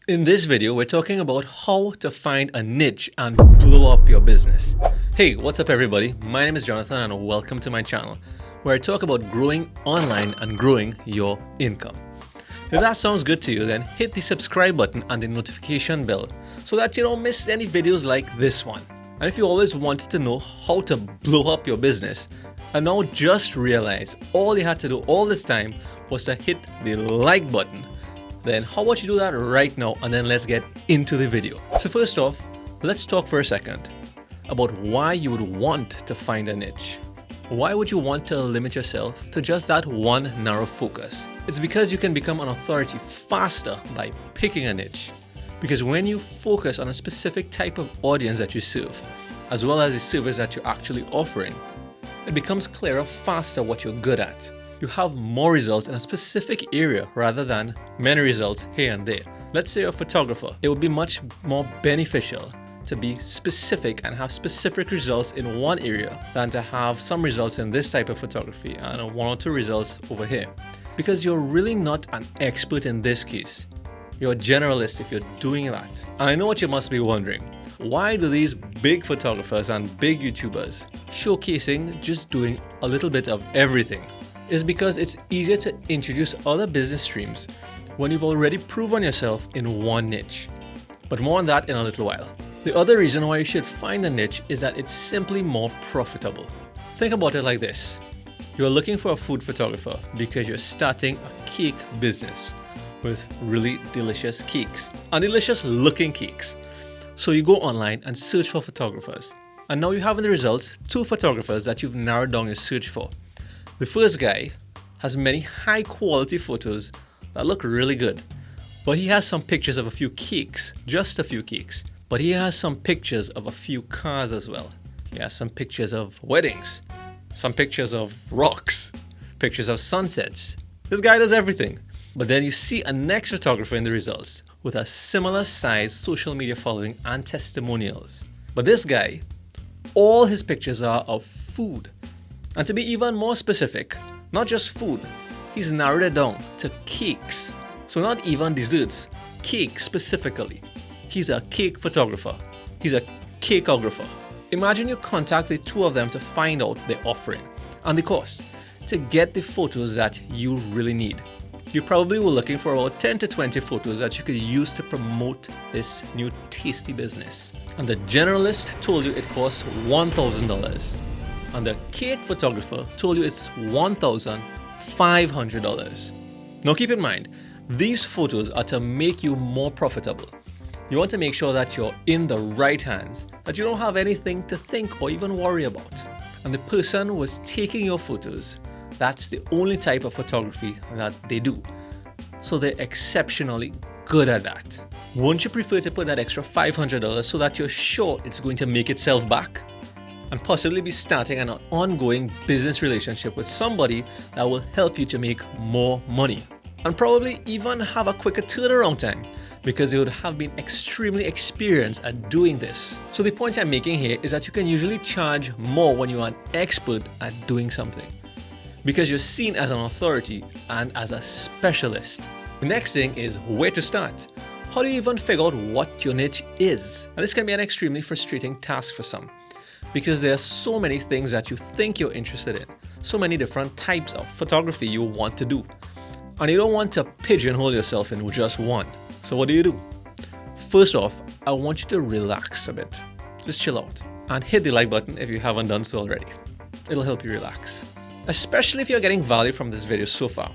In this video, we're talking about how to find a niche and blow up your business. Hey, what's up everybody? My name is Jonathan and welcome to my channel, where I talk about growing online and growing your income. If that sounds good to you, then hit the subscribe button and the notification bell so that you don't miss any videos like this one. And if you always wanted to know how to blow up your business, and now just realize all you had to do all this time was to hit the like button, then how about you do that right now, and then let's get into the video. So first off, let's talk for a second about why you would want to find a niche. Why would you want to limit yourself to just that one narrow focus? It's because you can become an authority faster by picking a niche. Because when you focus on a specific type of audience that you serve, as well as the service that you're actually offering, it becomes clearer faster what you're good at. You have more results in a specific area rather than many results here and there. Let's say you're a photographer. It would be much more beneficial to be specific and have specific results in one area than to have some results in this type of photography and one or two results over here. Because you're really not an expert in this case. You're a generalist if you're doing that. And I know what you must be wondering. Why do these big photographers and big YouTubers showcasing just doing a little bit of everything? Is because it's easier to introduce other business streams when you've already proven yourself in one niche. But more on that in a little while. The other reason why you should find a niche is that it's simply more profitable. Think about it like this. You're looking for a food photographer because you're starting a cake business with really delicious cakes and delicious looking cakes. So you go online and search for photographers. And now you have in the results 2 photographers that you've narrowed down your search for. The first guy has many high quality photos that look really good, but he has some pictures of a few cakes, just a few cakes, but he has some pictures of a few cars as well. He has some pictures of weddings, some pictures of rocks, pictures of sunsets. This guy does everything. But then you see a next photographer in the results with a similar size social media following and testimonials. But this guy, all his pictures are of food. And to be even more specific, not just food, he's narrowed it down to cakes. So not even desserts, cake specifically. He's a cake photographer. He's a cakeographer. Imagine you contact the 2 of them to find out their offering and the cost to get the photos that you really need. You probably were looking for about 10 to 20 photos that you could use to promote this new tasty business. And the generalist told you it costs $1,000. And the cake photographer told you it's $1,500. Now keep in mind, these photos are to make you more profitable. You want to make sure that you're in the right hands, that you don't have anything to think or even worry about. And the person who was taking your photos, that's the only type of photography that they do. So they're exceptionally good at that. Won't you prefer to put that extra $500 so that you're sure it's going to make itself back? And possibly be starting an ongoing business relationship with somebody that will help you to make more money. And probably even have a quicker turnaround time because they would have been extremely experienced at doing this. So the point I'm making here is that you can usually charge more when you are an expert at doing something, because you're seen as an authority and as a specialist. The next thing is where to start. How do you even figure out what your niche is? And this can be an extremely frustrating task for some, because there are so many things that you think you're interested in, so many different types of photography you want to do, and you don't want to pigeonhole yourself in just one. So what do? First off, I want you to relax a bit. Just chill out and hit the like button if you haven't done so already. It'll help you relax, especially if you're getting value from this video so far.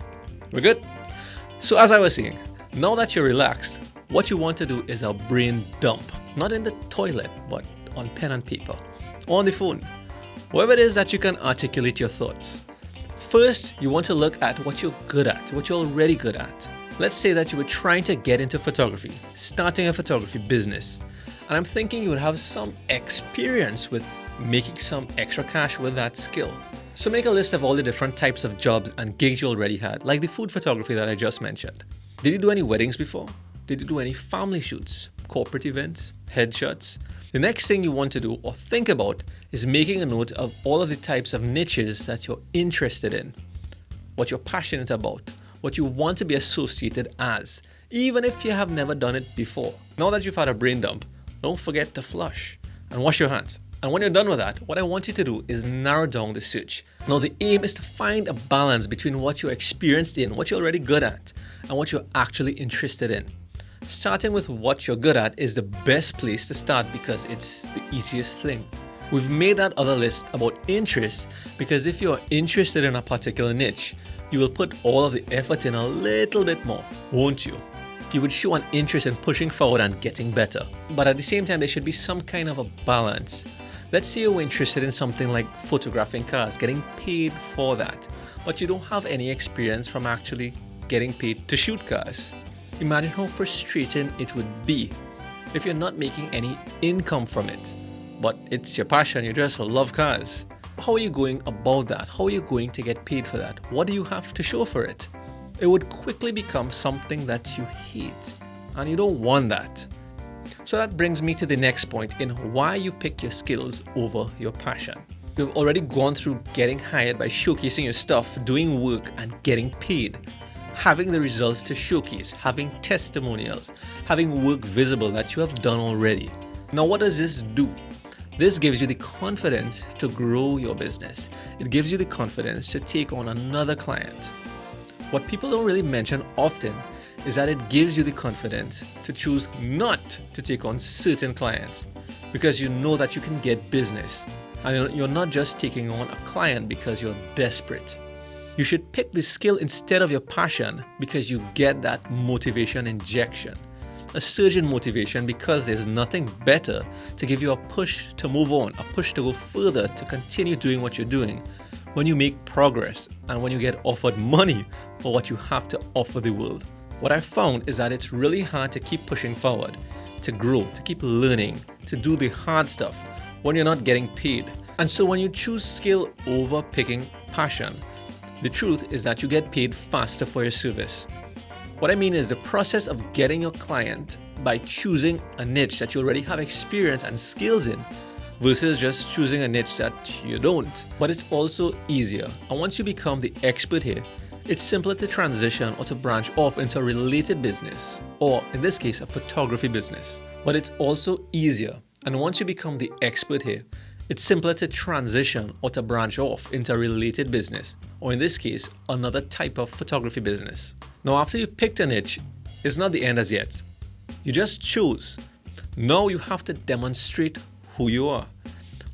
We're good? So as I was saying, now that you're relaxed, what you want to do is a brain dump, not in the toilet, but on pen and paper, or on the phone, wherever it is that you can articulate your thoughts. First, you want to look at what you're good at, what you're already good at. Let's say that you were trying to get into photography, starting a photography business, and I'm thinking you would have some experience with making some extra cash with that skill. So make a list of all the different types of jobs and gigs you already had, like the food photography that I just mentioned. Did you do any weddings before? Did you do any family shoots, corporate events, headshots? The next thing you want to do or think about is making a note of all of the types of niches that you're interested in, what you're passionate about, what you want to be associated as even if you have never done it before. Now that you've had a brain dump, don't forget to flush and wash your hands. And when you're done with that, what I want you to do is narrow down the search. Now, the aim is to find a balance between what you're experienced in, what you're already good at, and what you're actually interested in. Starting with what you're good at is the best place to start because it's the easiest thing. We've made that other list about interests because if you're interested in a particular niche, you will put all of the effort in a little bit more, won't you? You would show an interest in pushing forward and getting better. But at the same time, there should be some kind of a balance. Let's say you're interested in something like photographing cars, getting paid for that, but you don't have any experience from actually getting paid to shoot cars. Imagine how frustrating it would be if you're not making any income from it, but it's your passion, you just love cars. How are you going about that? How are you going to get paid for that? What do you have to show for it? It would quickly become something that you hate, and you don't want that. So that brings me to the next point in why you pick your skills over your passion. You've already gone through getting hired by showcasing your stuff, doing work, and getting paid. Having the results to showcase, having testimonials, having work visible that you have done already. Now, what does this do? This gives you the confidence to grow your business. It gives you the confidence to take on another client. What people don't really mention often is that it gives you the confidence to choose not to take on certain clients because you know that you can get business and you're not just taking on a client because you're desperate. You should pick the skill instead of your passion because you get that motivation injection, a surge in motivation because there's nothing better to give you a push to move on, a push to go further, to continue doing what you're doing when you make progress and when you get offered money for what you have to offer the world. What I've found is that it's really hard to keep pushing forward, to grow, to keep learning, to do the hard stuff when you're not getting paid. And so when you choose skill over picking passion, the truth is that you get paid faster for your service. What I mean is the process of getting your client by choosing a niche that you already have experience and skills in versus just choosing a niche that you don't. But it's also easier. And once you become the expert here, it's simpler to transition or to branch off into a related business, or in this case, a photography business. But it's also easier. And once you become the expert here, it's simpler to transition or to branch off into a related business, or in this case, another type of photography business. Now, after you picked a niche, it's not the end as yet. You just chose. Now you have to demonstrate who you are,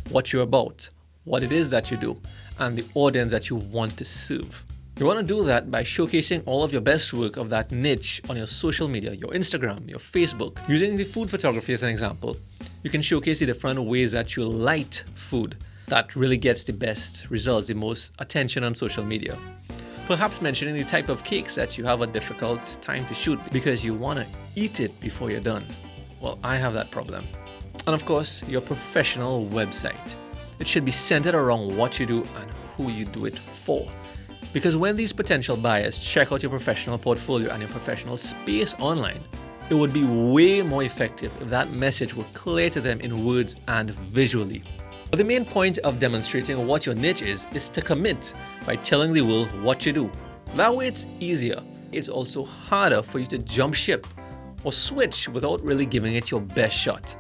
what you're about, what it is that you do, and the audience that you want to serve. You want to do that by showcasing all of your best work of that niche on your social media, your Instagram, your Facebook. Using the food photography as an example, you can showcase the different ways that you light food that really gets the best results, the most attention on social media. Perhaps mentioning the type of cakes that you have a difficult time to shoot because you want to eat it before you're done. Well, I have that problem. And of course, your professional website. It should be centered around what you do and who you do it for. Because when these potential buyers check out your professional portfolio and your professional space online, it would be way more effective if that message were clear to them in words and visually. But the main point of demonstrating what your niche is to commit by telling the world what you do. That way it's easier. It's also harder for you to jump ship or switch without really giving it your best shot.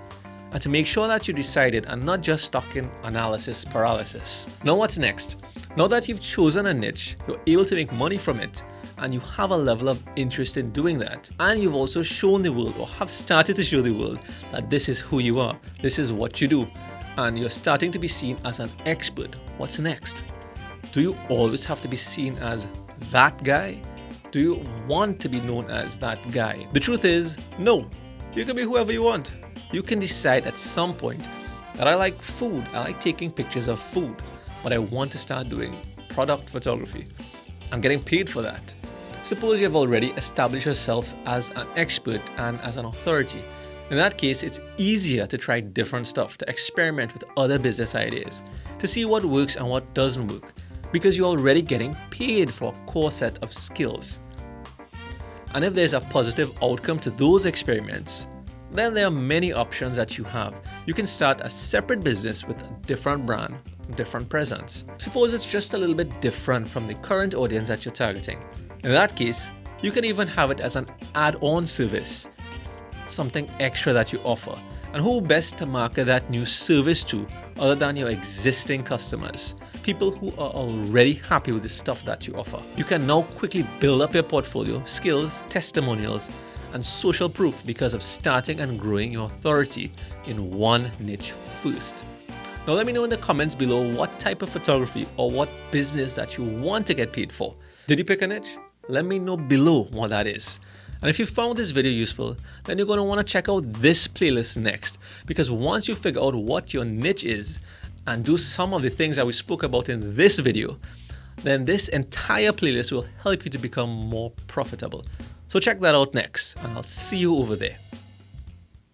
And to make sure that you decided and not just stuck in analysis paralysis. Now what's next? Now that you've chosen a niche, you're able to make money from it, and you have a level of interest in doing that, and you've also shown the world or have started to show the world that this is who you are, this is what you do, and you're starting to be seen as an expert. What's next? Do you always have to be seen as that guy? Do you want to be known as that guy? The truth is, no. You can be whoever you want. You can decide at some point that I like food, I like taking pictures of food, but I want to start doing product photography. I'm getting paid for that. Suppose you've already established yourself as an expert and as an authority. In that case, it's easier to try different stuff, to experiment with other business ideas, to see what works and what doesn't work, because you're already getting paid for a core set of skills. And if there's a positive outcome to those experiments, then there are many options that you have. You can start a separate business with a different brand, different presence. Suppose it's just a little bit different from the current audience that you're targeting. In that case, You can even have it as an add-on service, something extra that you offer. And who best to market that new service to other than your existing customers? People who are already happy with the stuff that you offer. You can now quickly build up your portfolio, skills, testimonials, and social proof because of starting and growing your authority in one niche first. Now let me know in the comments below what type of photography or what business that you want to get paid for. Did you pick a niche? Let me know below what that is. And if you found this video useful, then you're going to want to check out this playlist next, because once you figure out what your niche is and do some of the things that we spoke about in this video, then this entire playlist will help you to become more profitable. So check that out next, and I'll see you over there.